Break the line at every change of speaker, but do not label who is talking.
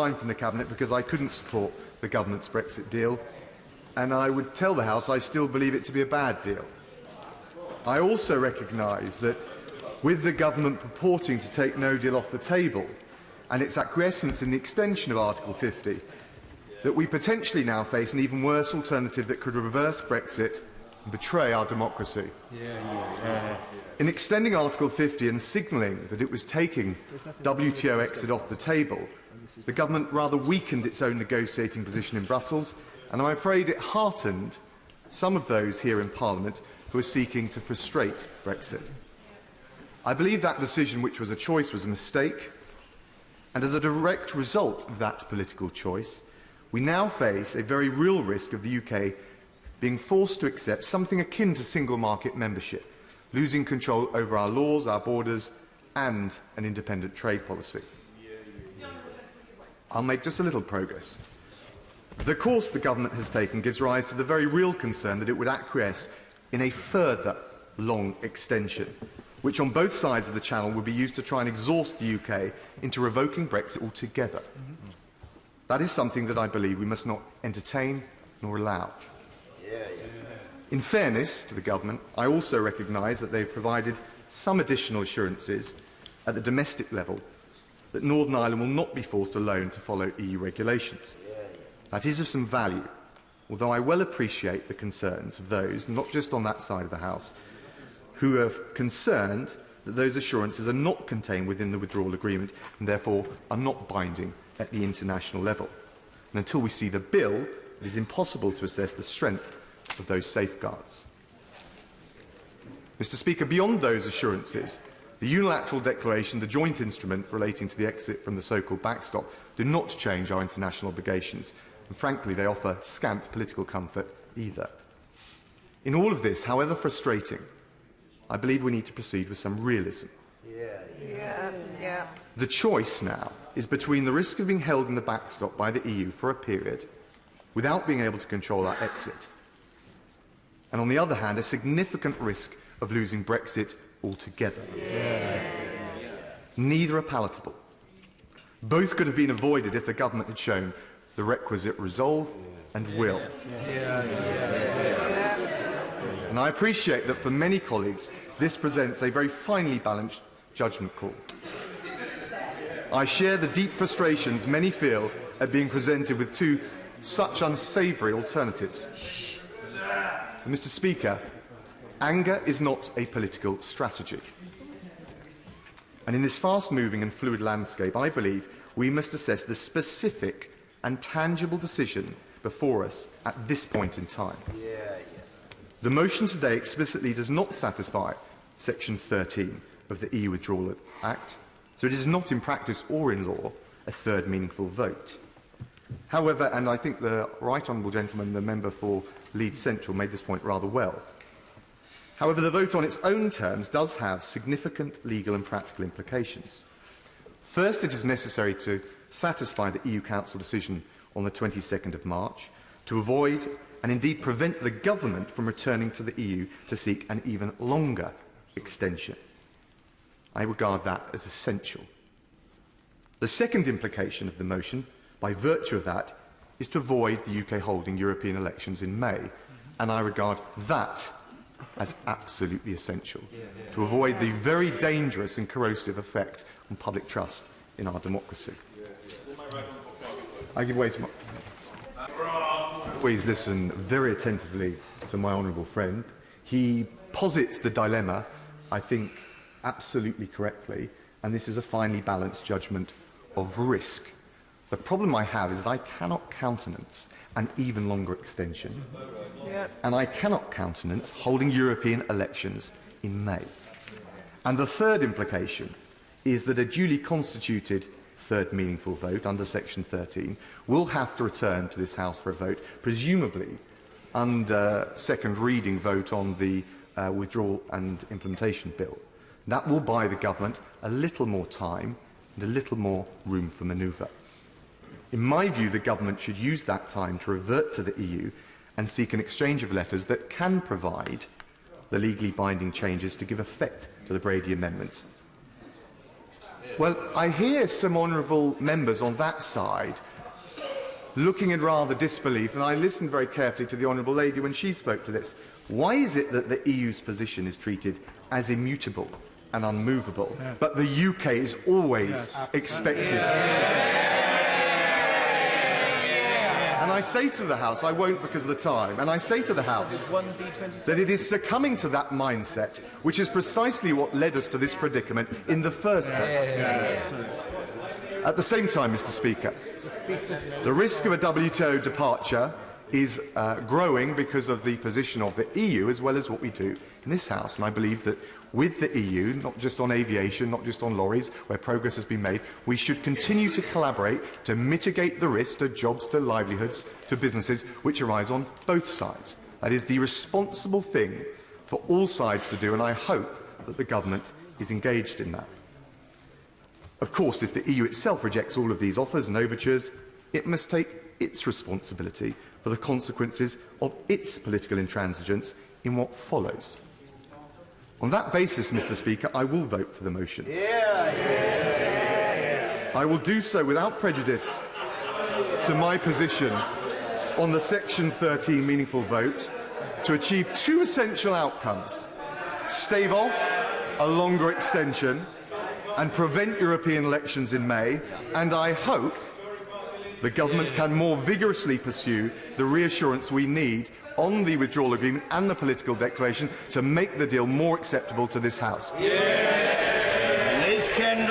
From the Cabinet because I couldn't support the government's Brexit deal, and I would tell the House I still believe it to be a bad deal. I also recognise that with the government purporting to take no deal off the table and its acquiescence in the extension of Article 50, that we potentially now face an even worse alternative that could reverse Brexit and betray our democracy. In extending Article 50 and signalling that it was taking WTO exit off the table, the government rather weakened its own negotiating position in Brussels, and I'm afraid it heartened some of those here in Parliament who are seeking to frustrate Brexit. I believe that decision, which was a choice, was a mistake, and as a direct result of that political choice, we now face a very real risk of the UK being forced to accept something akin to single market membership, losing control over our laws, our borders, and an independent trade policy. I'll make just a little progress. The course the government has taken gives rise to the very real concern that it would acquiesce in a further long extension, which on both sides of the Channel would be used to try and exhaust the UK into revoking Brexit altogether. That is something that I believe we must not entertain nor allow. In fairness to the government, I also recognise that they've provided some additional assurances at the domestic level that Northern Ireland will not be forced alone to follow EU regulations. That is of some value, although I well appreciate the concerns of those, not just on that side of the House, who are concerned that those assurances are not contained within the withdrawal agreement and therefore are not binding at the international level. And until we see the bill, it is impossible to assess the strength of those safeguards. Mr. Speaker, beyond those assurances, the unilateral declaration, the joint instrument relating to the exit from the so-called backstop, do not change our international obligations, and frankly they offer scant political comfort either. In all of this, however frustrating, I believe we need to proceed with some realism. The choice now is between the risk of being held in the backstop by the EU for a period without being able to control our exit, and on the other hand, a significant risk of losing Brexit altogether. Neither are palatable. Both could have been avoided if the government had shown the requisite resolve and will. And I appreciate that for many colleagues this presents a very finely balanced judgment call. I share the deep frustrations many feel at being presented with two such unsavoury alternatives. And Mr. Speaker, anger is not a political strategy. And in this fast-moving and fluid landscape, I believe we must assess the specific and tangible decision before us at this point in time. The motion today explicitly does not satisfy Section 13 of the EU Withdrawal Act, so it is not in practice or in law a third meaningful vote. However, and I think the right honourable gentleman, the member for Leeds Central, made this point rather well. However, the vote on its own terms does have significant legal and practical implications. First, it is necessary to satisfy the EU Council decision on the 22nd of March to avoid and indeed prevent the government from returning to the EU to seek an even longer extension. I regard that as essential. The second implication of the motion, by virtue of that, is to avoid the UK holding European elections in May, and I regard that as absolutely essential to avoid the very dangerous and corrosive effect on public trust in our democracy. I give way to my... Always listen very attentively to my honourable friend. He posits the dilemma, I think, absolutely correctly, and this is a finely balanced judgment of risk. The problem I have is that I cannot countenance an even longer extension, and I cannot countenance holding European elections in May. And the third implication is that a duly constituted third meaningful vote under Section 13 will have to return to this House for a vote, presumably under second reading vote on the Withdrawal and Implementation Bill. That will buy the government a little more time and a little more room for manoeuvre. In my view, the government should use that time to revert to the EU and seek an exchange of letters that can provide the legally binding changes to give effect to the Brady Amendment. Well, I hear some honourable members on that side looking in rather disbelief, and I listened very carefully to the honourable lady when she spoke to this. Why is it that the EU's position is treated as immutable and unmovable, but the UK is always expected? And I say to the House, I won't because of the time, and I say to the House that it is succumbing to that mindset, which is precisely what led us to this predicament in the first place. At the same time, Mr. Speaker, the risk of a WTO departure is growing because of the position of the EU as well as what we do in this House. And I believe that with the EU, not just on aviation, not just on lorries, where progress has been made, we should continue to collaborate to mitigate the risk to jobs, to livelihoods, to businesses which arise on both sides. That is the responsible thing for all sides to do, and I hope that the government is engaged in that. Of course, if the EU itself rejects all of these offers and overtures, it must take its responsibility for the consequences of its political intransigence in what follows. On that basis, Mr. Speaker, I will vote for the motion. I will do so without prejudice to my position on the Section 13 meaningful vote to achieve two essential outcomes: stave off a longer extension and prevent European elections in May, and I hope the government can more vigorously pursue the reassurance we need on the withdrawal agreement and the political declaration to make the deal more acceptable to this House.
Liz Kendall.